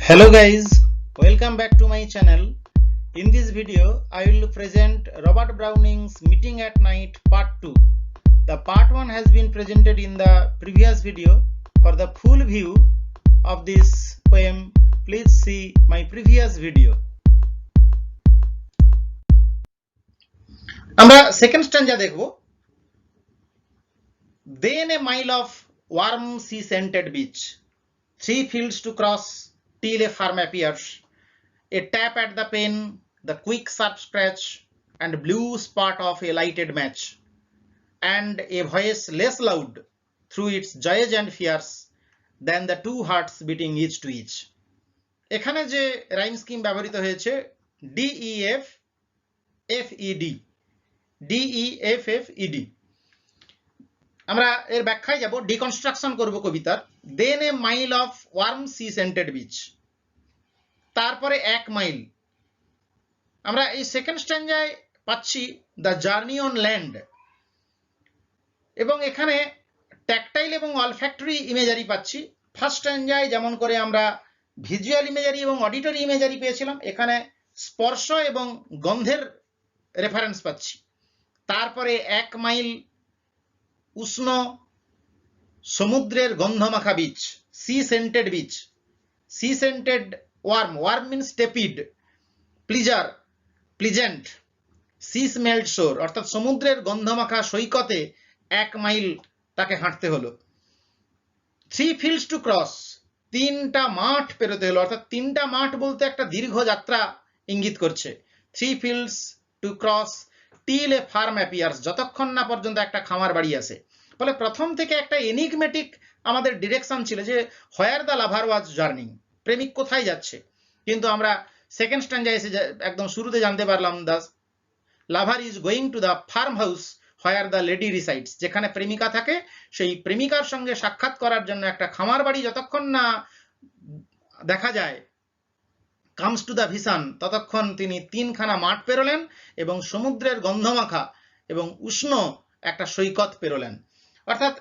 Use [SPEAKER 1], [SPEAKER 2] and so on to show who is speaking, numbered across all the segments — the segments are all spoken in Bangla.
[SPEAKER 1] Hello guys, welcome back to my channel. In this video, I will present Robert Browning's Meeting at Night Part 2. The Part 1 has been presented in the previous video. For the full view of this poem, please see my previous video. আমরা সেকেন্ড স্ট্যাঞ্জা দেখব। Then a mile of warm sea-scented beach, 3 fields to cross till a farm appears, a tap at the pane, the quick sharp scratch and blue spark of a lighted match, and a voice less loud through its joys and fears than the two hearts beating each to each. এখানে যে রাইম স্কিম ব্যবহৃত হয়েছে DEF FED, DEFFED। আমরা এর ব্যাখ্যায় যাব, ডিকনস্ট্রাকশন করব কবিতার। Then a mile of warm sea scented beach, তারপরে 1 মাইল। আমরা এই সেকেন্ড স্ট্যাঞ্জায় পাচ্ছি দ্য জার্নি অন ল্যান্ড, এবং এখানে ট্যাকটাইল এবং অলফ্যাক্টরি ইমেজারি পাচ্ছি। ফার্স্ট স্ট্যাঞ্জায় যেমন করে আমরা ভিজুয়াল ইমেজারি এবং অডিটরি ইমেজারি পেয়েছিলাম, এখানে স্পর্শ এবং গন্ধের রেফারেন্স পাচ্ছি। তারপরে 1 মাইল উষ্ণ সমুদ্রের গন্ধমাখা beach, sea scented beach, sea scented warm, warm means tepid, pleasure pleasant, sea smelled shore, অর্থাৎ সমুদ্রের গন্ধমাখা সৈকতে 1 মাইল তাকে হাঁটতে হলো। 3 fields to cross, 3টা মাঠ পেরোতে হলো, অর্থাৎ 3টা মাঠ বলতে একটা দীর্ঘ যাত্রা ইঙ্গিত করছে। 3 fields to cross till a farm appears, যতক্ষণ না পর্যন্ত একটা খামার বাড়ি আসে। ফলে প্রথম থেকে একটা এনিগমেটিক আমাদের ডিরেকশন ছিল যে where the lover was journeying, প্রেমিক কোথায় যাচ্ছে। কিন্তু আমরা সেকেন্ড স্ট্যাঞ্জায় এসে একদম শুরুতে জানতে পারলাম the lover is going to the farm house where the lady resides, যেখানে প্রেমিকা থাকে সেই প্রেমিকার সঙ্গে সাক্ষাৎ করার জন্য একটা খামার বাড়ি যতক্ষণ না দেখা যায়, কামস টু দ্য ভিশন, ততক্ষণ তিনি 3খানা মাঠ পেরোলেন এবং সমুদ্রের গন্ধমাখা এবং উষ্ণ একটা সৈকত পেরোলেন। অর্থাৎ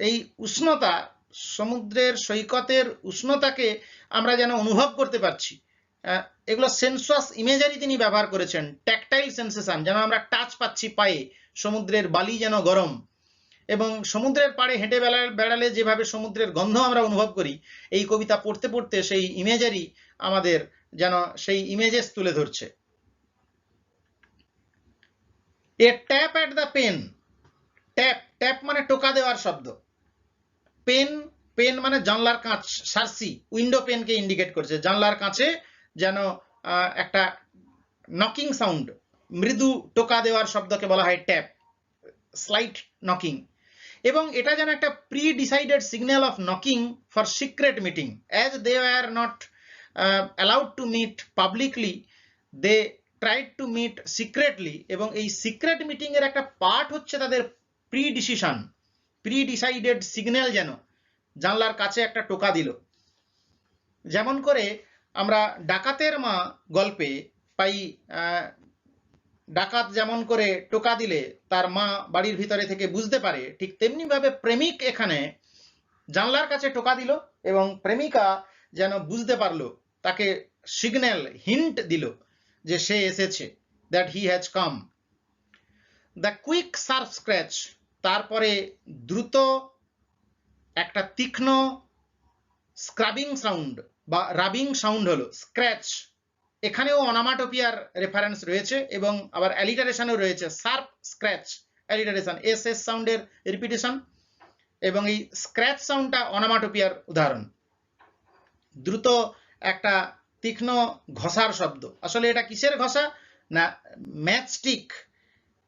[SPEAKER 1] এই উষ্ণতা, সমুদ্রের সৈকতের উষ্ণতাকে আমরা যেন অনুভব করতে পারছি। এগুলো সেন্সুয়াস ইমেজারি তিনি ব্যবহার করেছেন। ট্যাকটাইল সেন্সেশন, যেন আমরা টাচ পাচ্ছি পায়ে, সমুদ্রের বালি যেন গরম, এবং সমুদ্রের পাড়ে হেঁটে বেড়ালে যেভাবে সমুদ্রের গন্ধ আমরা অনুভব করি, এই কবিতা পড়তে পড়তে সেই ইমেজারি আমাদের যেন সেই ইমেজেস তুলে ধরছে। A tap at the pen, tap, tap মানে টোকা দেওয়ার শব্দ। পেন, পেন মানে জানলার কাঁচ, সার্সি, উইন্ডো পেনকে ইন্ডিকেট করছে। জানলার কাঁচে যেন একটা নকিং সাউন্ড, মৃদু টোকা দেওয়ার শব্দকে বলা হয় ট্যাপ, স্লাইট নকিং। এবং এটা যেন একটা pre decided signal of knocking for secret meeting, as they are not allowed to meet publicly, they tried to meet secretly. এবং এই সিক্রেট মিটিং এর একটা পার্ট হচ্ছে তাদের pre decision, pre decided signal যেন জানলার কাছে একটা টোকা দিল। যেমন করে আমরা ডাকাতের মা গল্পে পাই, ডাকাত যেমন করে টোকা দিলে তার মা বাড়ির ভিতরে থেকে বুঝতে পারে, ঠিক তেমনি ভাবে প্রেমিক এখানে জানলার কাছে টোকা দিল এবং প্রেমিকা যেন বুঝতে পারলো, তাকে সিগন্যাল, হিন্ট দিল যে সে এসেছে, that he has come. The quick sharp scratch, তারপরে দ্রুত একটা তীক্ষ্ণ স্ক্রাবিং সাউন্ড বা রাবিং সাউন্ড হলো, স্ক্র্যাচ। এখানেও অনামাটোপিয়ার রেফারেন্স রয়েছে এবং আবার অ্যালিটারেশনও রয়েছে। Sharp scratch, alliteration, S S সাউন্ডের রিপিটেশন, এবং এই স্ক্র্যাচ সাউন্ডটা অনামাটোপিয়ার উদাহরণ। দ্রুত একটা তীক্ষ্ণ ঘষার শব্দ। আসলে এটা কিসের ঘষা? না, ম্যাচস্টিক,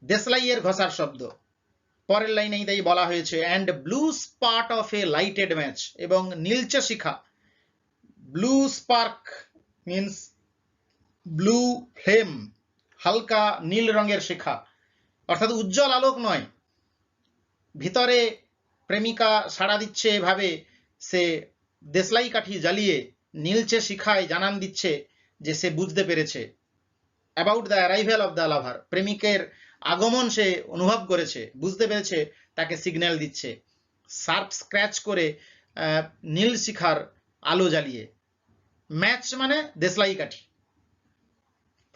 [SPEAKER 1] দেশলাইয়ের ঘষার শব্দ। পরের লাইনেই তাই বলা হয়েছে, and blue spark of a lighted match, এবং নীলচে শিখা। Blue spark means blue flame, হালকা নীল রঙের শিখা, অর্থাৎ উজ্জ্বল আলোক নয়। ভিতরে প্রেমিকা সাড়া দিচ্ছে এভাবে, সে দেশলাই কাঠি জ্বালিয়ে নীলচে শিখায় জানান দিচ্ছে যে সে বুঝতে পেরেছে, about the arrival of the লাভার, প্রেমিকের আগমন সে অনুভব করেছে, বুঝতে পেরেছে, তাকে সিগন্যাল দিচ্ছে শার্প স্ক্র্যাচ করে নীল শিখার আলো জ্বালিয়ে। ম্যাচ মানে দেশলাই কাঠি।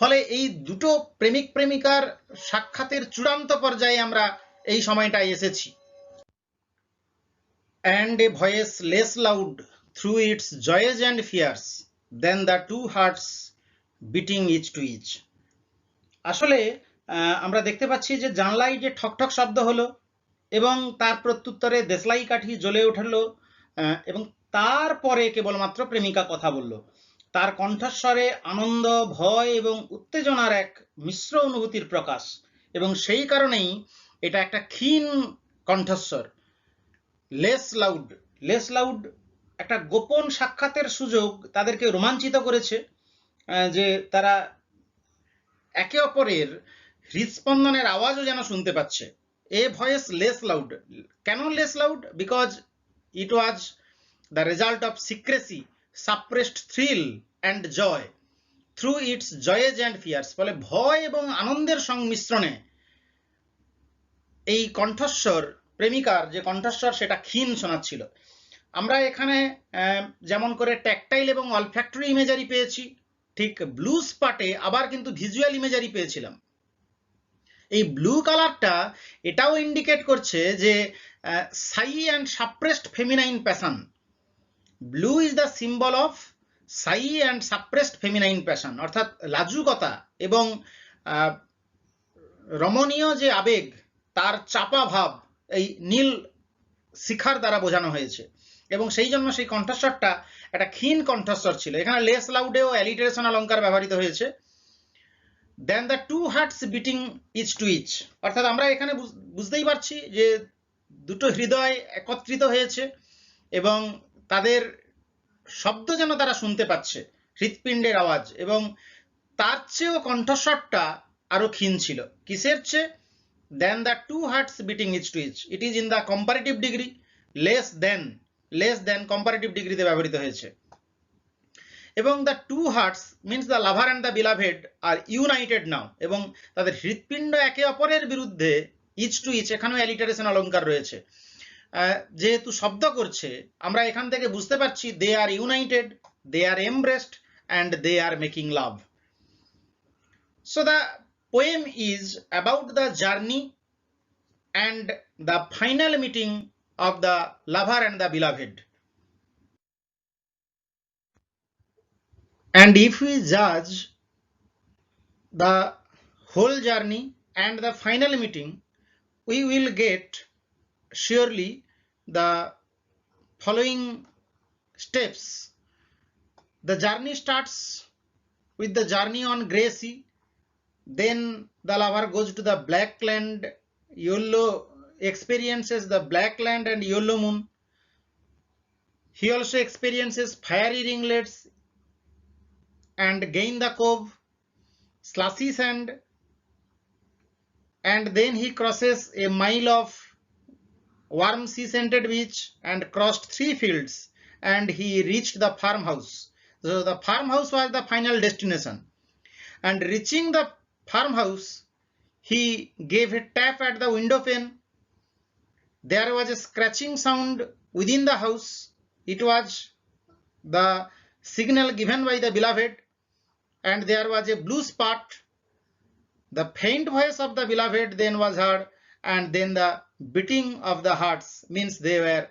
[SPEAKER 1] ফলে এই দুটো প্রেমিক প্রেমিকার সাক্ষাতের চূড়ান্ত পর্যায়ে আমরা এই সময়টায় এসেছি। And a voice less loud through its joys and fears than the two hearts beating each to each. আসলে আমরা দেখতে পাচ্ছি যে জানলায় যে ঠকঠক শব্দ হলো এবং তার প্রত্যুত্তরে দেশলাই কাঠি জ্বলে উঠলো, এবং তারপরে কেবলমাত্র প্রেমিকা কথা বলল। তার কণ্ঠস্বরে আনন্দ, ভয় এবং উত্তেজনার এক মিশ্র অনুভূতির প্রকাশ, এবং সেই কারণেই এটা একটা ক্ষীণ কণ্ঠস্বর। লেস লাউড একটা গোপন সাক্ষাতের সুযোগ তাদেরকে রোমাঞ্চিত করেছে, যে তারা একে অপরের হৃদস্পন্দনের আওয়াজও যেন শুনতে পাচ্ছে। এ ভয়েস লেস লাউড, কেন less loud? Because it was the result of secrecy, suppressed thrill and joy through its joys and fears. ফলে ভয় এবং আনন্দের সংমিশ্রণে এই কণ্ঠস্বর, প্রেমিকার যে কণ্ঠস্বর সেটা ক্ষীণ শোনাচ্ছিল। আমরা এখানে যেমন করে ট্যাকটাইল এবং অলফ্যাক্টরি ইমেজারি পেয়েছি, ঠিক ব্লুজ পার্টে আবার কিন্তু ভিজুয়াল ইমেজারি পেয়েছিলাম। এই ব্লু কালারটা এটাও ইন্ডিকেট করছে যে সাই and suppressed feminine passion. Blue is the symbol of Sai and suppressed feminine passion, অর্থাৎ লাজুকতা এবং রমণীয় যে আবেগ তার চাপা ভাব এই নীল শিখার দ্বারা বোঝানো হয়েছে, এবং সেই জন্য সেই কণ্ঠস্বরটা একটা ক্ষীণ কণ্ঠস্বর ছিল। এখানে লেস লাউডেও অ্যালিটারেশন অলঙ্কার ব্যবহৃত হয়েছে। Then the two hearts beating each to each, অর্থাৎ আমরা এখানে বুঝতেই পারছি যে দুটো হৃদয় একত্রিত হয়েছে এবং তাদের শব্দ যেন তারা শুনতে পাচ্ছে, হৃৎপিণ্ডের আওয়াজ, এবং তার চেয়েও কণ্ঠস্বরটা আরো ক্ষীণ ছিল। কিসের চেয়ে? Than the two hearts beating each to each, it is in the comparative degree. Less than comparative ডিগ্রিতে ব্যবহৃত হয়েছে। এবং the two hearts means the lover and the beloved are united now, এবং তাদের হৃৎপিণ্ড একে অপরের বিরুদ্ধে ইচ টু ইচ, এখানেও অ্যালিটারেশন অলঙ্কার রয়েছে। যেহেতু শব্দ করছে, আমরা এখান থেকে বুঝতে পারছি they are united, they are embraced and they are making love. So the poem is about the journey and the final meeting of the lover and the beloved. And if we judge the whole journey and the final meeting, we will get surely the following steps. The journey starts with the journey on grey sea. Then the lover goes to the black land, experiences the black land and yellow moon. He also experiences fiery ringlets and gain the cove, slushy sand, and then he crosses a mile of warm sea-scented beach and crossed 3 fields, and he reached the farmhouse. So the farmhouse was the final destination, and reaching the farmhouse, he gave a tap at the window pane. There was a scratching sound within the house. It was the signal given by the beloved, and there was a blue spot. The faint voice of the beloved then was heard, and then the beating of the hearts, means they were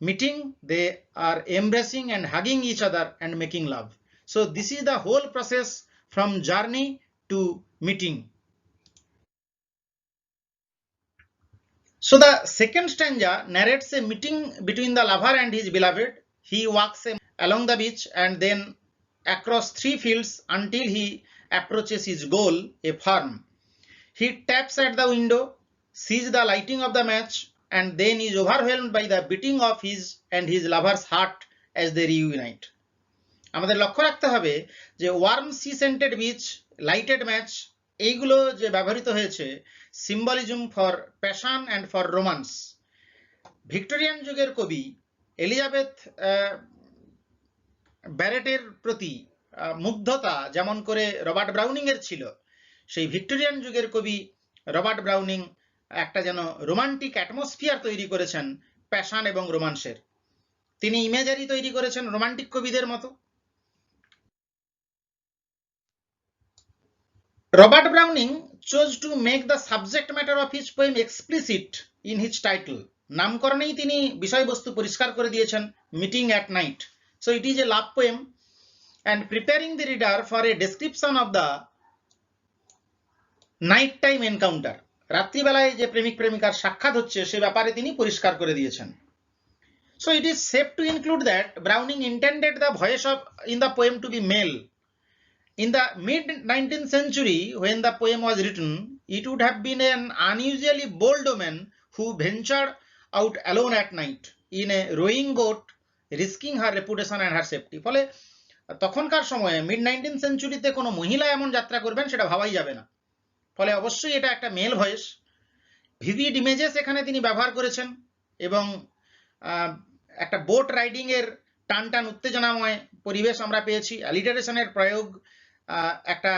[SPEAKER 1] meeting, they are embracing and hugging each other and making love. So this is the whole process from journey to meeting. So the second stanza narrates a meeting between the lover and his beloved. He walks along the beach and then across 3 fields until he approaches his goal, a farm. He taps at the window, sees the lighting of the match, and then is overwhelmed by the beating of his and his lover's heart as they reunite. আমাদের লক্ষ্য রাখতে হবে যে warm sea scented beach, lighted match, এইগুলো যে ব্যবহৃত হয়েছে symbolism for passion and for romance. Victorian যুগের কবি এলিজাবেথ ব্যারেটের প্রতি মুগ্ধতা যেমন করে রবার্ট ব্রাউনিং এর ছিল, সেই ভিক্টোরিয়ান যুগের কবি রবার্ট ব্রাউনিং একটা যেন রোমান্টিক অ্যাটমসফিয়ার তৈরি করেছেন প্যাশন এবং রোমান্সের। তিনি ইমেজারি তৈরি করেছেন রোমান্টিক কবিদের মতো, Robert Browning chose to make the subject matter of his poem explicit in his title. নামকরণেই তিনি বিষয়বস্তু পরিষ্কার করে দিয়েছেন, meeting at night. So it is a love poem and preparing the reader for a description of the night time encounter, রাত্রিবেলায় যে প্রেমিক প্রেমিকার সাক্ষাৎ হচ্ছে সে ব্যাপারে তিনি পরিষ্কার করে দিয়েছেন. So it is safe to include that Browning intended the voice of in the poem to be male. In the mid 19th century, when the poem was written, it would have been an unusually bold woman who ventured out alone at night in a rowing boat, risking her reputation and her safety. ফলে তখনকার সময়ে মিড 19th সেঞ্চুরিতে কোনো মহিলা এমন যাত্রা করবেন সেটা ভাবাই যাবে না. ফলে অবশ্যই এটা একটা মেল ভয়েস. ভিভিড ইমেজেস এখানে তিনি ব্যবহার করেছেন এবং একটা বোট রাইডিং এর টান টান উত্তেজনাময় পরিবেশ আমরা পেয়েছি. অ্যালিটারেশনের প্রয়োগ, একটা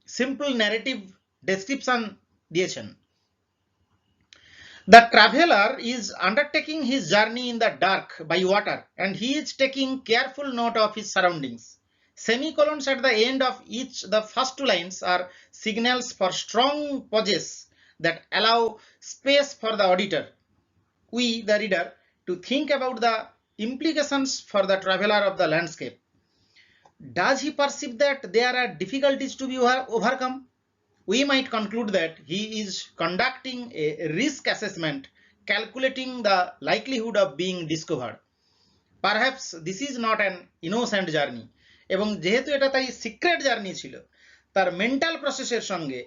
[SPEAKER 1] সিম্পল ন্যারেটিভ ডেসক্রিপশন দিয়েছেন. The traveler is undertaking his journey in the dark by water and he is taking careful note of his surroundings. Semicolons at the end of each the first two lines are signals for strong pauses that allow space for the auditor, we the reader, to think about the implications for the traveler of the landscape. Does he perceive that there are difficulties to be overcome? We might conclude that he is conducting a risk assessment, calculating the likelihood of being discovered. Perhaps this is not an innocent journey. এবং যেহেতু এটা তাই সিক্রেট জার্নি ছিল, তার মেন্টাল প্রসেসের সঙ্গে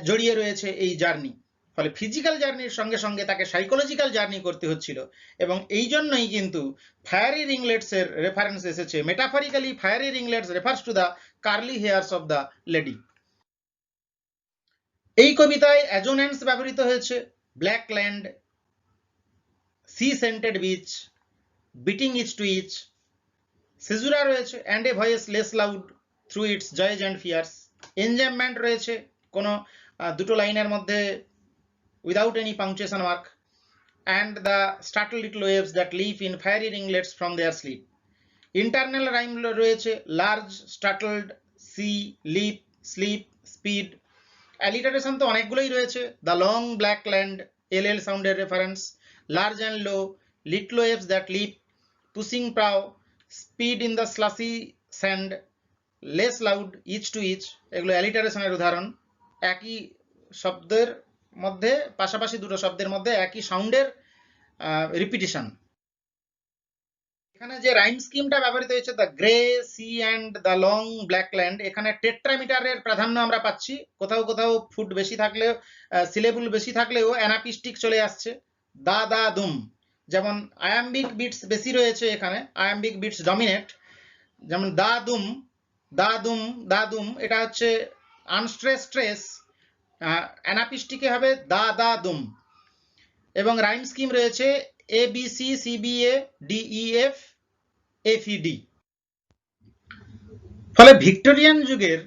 [SPEAKER 1] জড়িয়ে রয়েছে এই জার্নি. ফলে ফিজিক্যাল জার্নির সঙ্গে সঙ্গে তাকে সাইকোলজিক্যাল জার্নি করতে হচ্ছিল এবং এই জন্যই কিন্তু ফায়ারি রিংলেটস এর রেফারেন্স এসেছে. Metaphorically fiery ringlets refers to the curly hairs of the lady. এই কবিতায় অ্যাজোনেন্স ব্যবহৃত হয়েছে, black land, sea scented beach, beating each to each. Caesura রয়েছে, and a voice less loud through its joys and fears. Enjambment রয়েছে কোনো দুটো লাইনের মধ্যে without any punctuation mark. And the startle little waves that leave in fiery ringlets from their sleep. Internal rhyme রয়েছে, large, startled, C, lip, sleep, speed. Alliteration তো অনেকগুলোই রয়েছে, the long black land, L L সাউন্ডের reference, large and low, little waves that leap, pushing prow, speed in the slushy sand, less loud, each to each. এগুলো অ্যালিটারেশনের উদাহরণ. একই শব্দের মধ্যে, পাশাপাশি দুটো শব্দের মধ্যে একই সাউন্ডের রিপিটিশন. এখানে যে রাইম স্কিমটা ব্যবহৃত হয়েছে, the grey, sea and the long black land, এখানে টেট্রামিটারের প্রাধান্য আমরা পাচ্ছি. কোথাও কোথাও ফুট বেশি থাকলেও, সিলেবল বেশি থাকলেও অ্যানাপিস্টিক চলে আসছে. দা দা দুম, যেমন আয়াম্বিক বিটস বেশি রয়েছে এখানে, আয়াম্বিক বিটস ডমিনেট. যেমন দা দুম, দা দুম, দা দুম, এটা হচ্ছে আনস্ট্রেস স্ট্রেস, অ্যানাপিস্টিকে হবে দা দা দুম. এবং রাইম স্কিম রয়েছে A B C C B A D E F F E D. ফলে ভিক্টোরিয়ান যুগের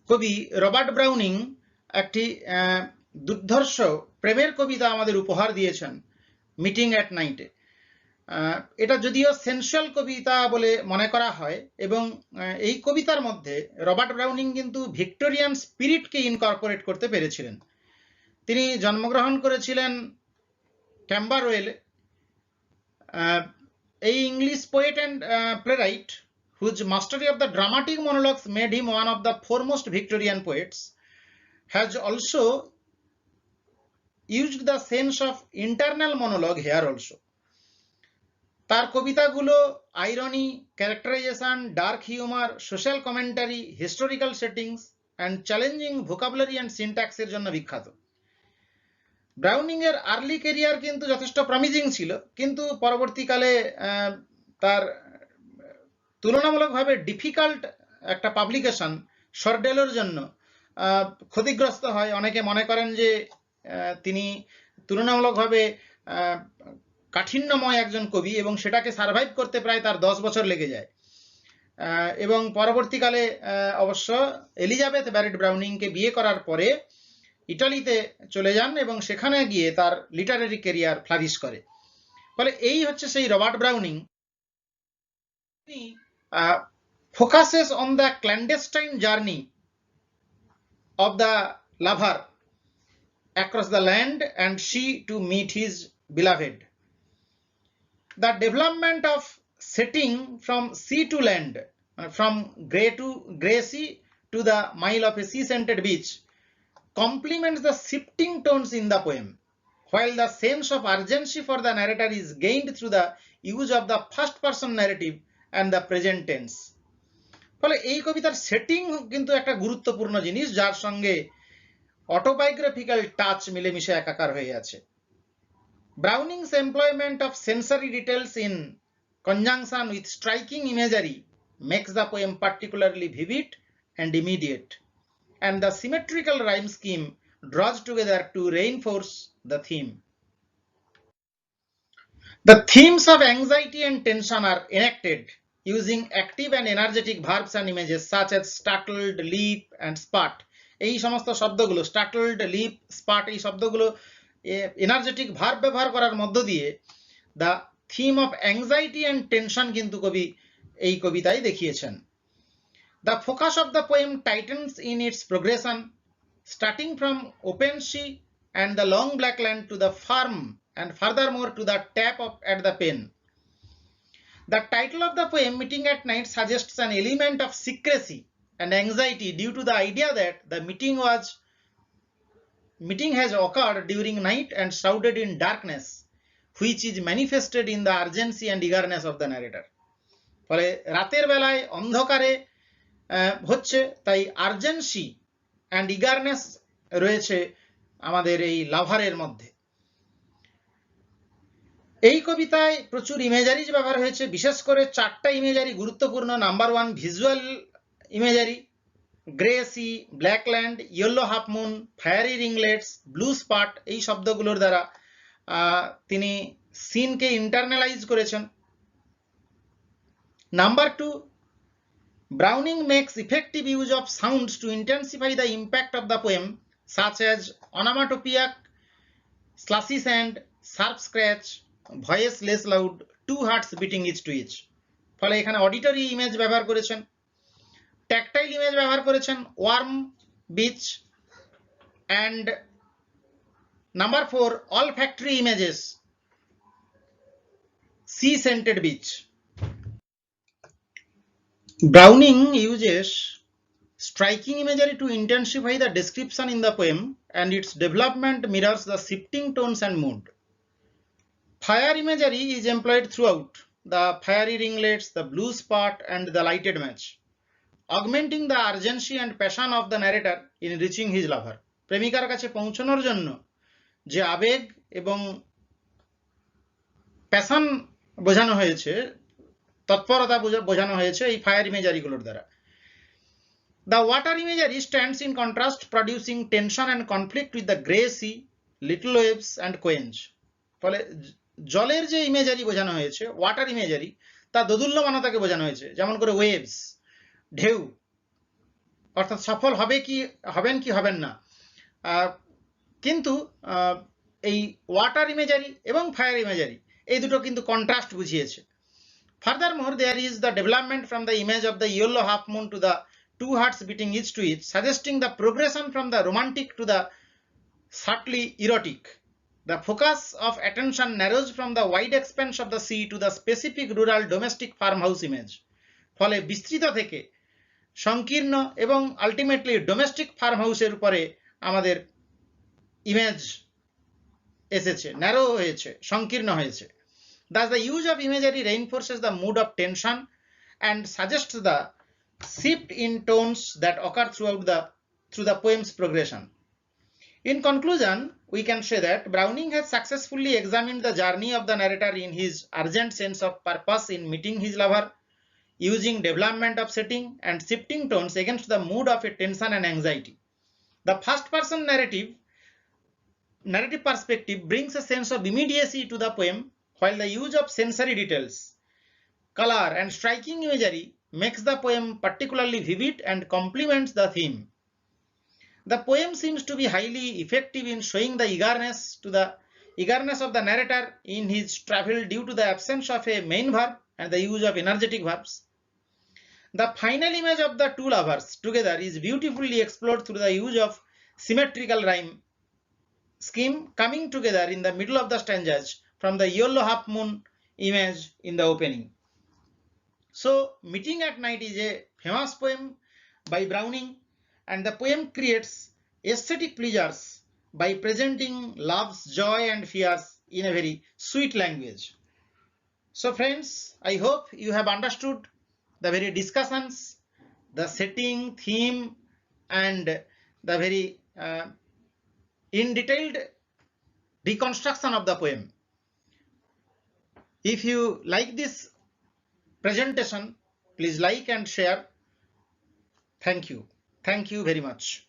[SPEAKER 1] কবি রবার্ট ব্রাউনিং একটি দুর্ধর্ষ প্রেমের কবিতা আমাদের উপহার দিয়েছেন, মিটিং অ্যাট নাইটে. এটা যদিও সেন্সুয়াল কবিতা বলে মনে করা হয় এবং এই কবিতার মধ্যে রবার্ট ব্রাউনিং কিন্তু ভিক্টোরিয়ান স্পিরিটকে ইনকর্পোরেট করতে পেরেছিলেন. তিনি জন্মগ্রহণ করেছিলেন ক্যাম্বারওয়েলে. এই English poet and playwright whose mastery of the dramatic monologues made him one of the foremost Victorian poets, has also used the sense of internal monologue here also. তার কবিতাগুলো irony, characterisation, dark humour, social commentary, historical settings and challenging vocabulary and সিনট্যাক্সের জন্য বিখ্যাত. ব্রাউনিং এর আর্লি ক্যারিয়ার কিন্তু যথেষ্ট প্রমিজিং ছিল, কিন্তু পরবর্তীকালে তার তুলনামূলকভাবে ডিফিকাল্ট একটা পাবলিকেশন শর্ডেলের জন্য ক্ষতিগ্রস্ত হয়. অনেকে মনে করেন যে তিনি তুলনামূলকভাবে কাঠিন্যময় একজন কবি এবং সেটাকে সার্ভাইভ করতে প্রায় তার 10 বছর লেগে যায়. এবং পরবর্তীকালে অবশ্য এলিজাবেথ ব্যারেট ব্রাউনিংকে বিয়ে করার পরে ইটালিতে চলে যান এবং সেখানে গিয়ে তার লিটারারি ক্যারিয়ার ফ্লারিশ করে. ফলে এই হচ্ছে সেই Robert Browning. focuses on the clandestine journey of the lover across the land and she to meet his beloved. The development of setting from sea to land, from grey sea to the mile of a sea-scented beach, complements the shifting tones in the poem, while the sense of urgency for the narrator is gained through the use of the first person narrative and the present tense. ফলে এই কবিতার সেটিং কিন্তু একটা গুরুত্বপূর্ণ জিনিস, যার সঙ্গে অটোবায়োগ্রাফিক্যাল টাচ মিলেমিশে একাকার হয়ে আছে। Browning's employment of sensory details in conjunction with striking imagery makes the poem particularly vivid and immediate, and the symmetrical rhyme scheme draws together to reinforce the theme. The themes of anxiety and tension are enacted using active and energetic verbs and images such as startled, leap and spurt. এই সমস্ত শব্দগুলো startled, leap, spurt এই শব্দগুলো এনার্জেটিক ভার্ব ব্যবহার করার মধ্য দিয়ে the theme of anxiety and tension কিন্তু কবি এই কবিতায় দেখিয়েছেন। The focus of the poem titans in it's progression, starting from open C and the long black land to the farm and furthermore to the tap at the pen. The title of the poem, Meeting at Night, suggests an element of secrecy and anxiety due to the idea that the meeting has occurred during night and shrouded in darkness, which is manifested in the urgency and eagerness of the narrator. ফলে রাতের বেলায় অন্ধকারে হচ্ছে, তাই আর্জেন্সি অ্যান্ড ইগারনেস রয়েছে আমাদের এই লাভারের মধ্যে। এই কবিতায় প্রচুর ইমেজারিজ ব্যবহার হয়েছে, বিশেষ করে চারটা ইমেজারি গুরুত্বপূর্ণ। Number 1 visual imagery, grey sea, black land, yellow half moon, fiery ringlets, blue spot, এই শব্দগুলোর দ্বারা তিনি সিনকে ইন্টারনালাইজ করেছেন। Number 2, Browning makes effective use of sounds to intensify the impact of the poem, such as onomatopoeia, slushy sand, sharp scratch, voice less loud, two hearts beating each to each. ফলে এখানে অডিটরি ইমেজ ব্যবহার করেছেন, ট্যাকটাইল ইমেজ ব্যবহার করেছেন, warm, beach, and number 4 olfactory images, sea scented beach. Browning uses striking imagery to intensify the description in the poem, and its development mirrors the shifting tones and mood. Fire imagery is employed throughout, the fiery ringlets, the blue spot, and the lighted match, augmenting the urgency and passion of the narrator in reaching his lover. প্রেমিকার কাছে পৌঁছানোর জন্য যে আবেগ এবং প্যাশন বোঝানো হয়েছে, তৎপরতা বোঝানো হয়েছে এই ফায়ার ইমেজারিগুলোর দ্বারা। The water imagery stands in contrast, producing tension and conflict with the grey sea, little waves and quench. ফলে জলের যে ইমেজারি বোঝানো হয়েছে, ওয়াটার ইমেজারি, তা দোদুল্যমানতাকে বোঝানো হয়েছে, যেমন করে ওয়েভস, ঢেউ, অর্থাৎ সফল হবেন কি হবেন না। কিন্তু এই ওয়াটার ইমেজারি এবং ফায়ার ইমেজারি এই দুটো কিন্তু কন্ট্রাস্ট বুঝিয়েছে। Furthermore, there is the development from the image of the yellow half moon to the two hearts beating each to each, suggesting the progression from the romantic to the subtly erotic. The focus of attention narrows from the wide expanse of the sea to the specific rural domestic farmhouse image. ফলে বিস্তৃত থেকে সংকীর্ণ এবং আলটিমেটলি ডোমেস্টিক ফার্ম হাউসের উপরে আমাদের ইমেজ এসেছে, ন্যারো হয়েছে, সংকীর্ণ হয়েছে। Thus, the use of imagery reinforces the mood of tension and suggests the shift in tones that occur through the poem's progression. In conclusion, we can say that Browning has successfully examined the journey of the narrator in his urgent sense of purpose in meeting his lover, using development of setting and shifting tones against the mood of a tension and anxiety. The first-person narrative perspective brings a sense of immediacy to the poem, while the use of sensory details, color, and striking imagery makes the poem particularly vivid and complements the theme. The poem seems to be highly effective in showing the eagerness of the narrator in his travel due to the absence of a main verb and the use of energetic verbs. The final image of the two lovers together is beautifully explored through the use of symmetrical rhyme scheme coming together in the middle of the stanzas from the yellow half moon image in the opening. So, Meeting at Night is a famous poem by Browning, and the poem creates aesthetic pleasures by presenting love's joy and fears in a very sweet language. So friends, I hope you have understood the very discussions, the setting, theme, and the very in detailed reconstruction of the poem. If you like this presentation, please like and share. Thank you. Thank you very much.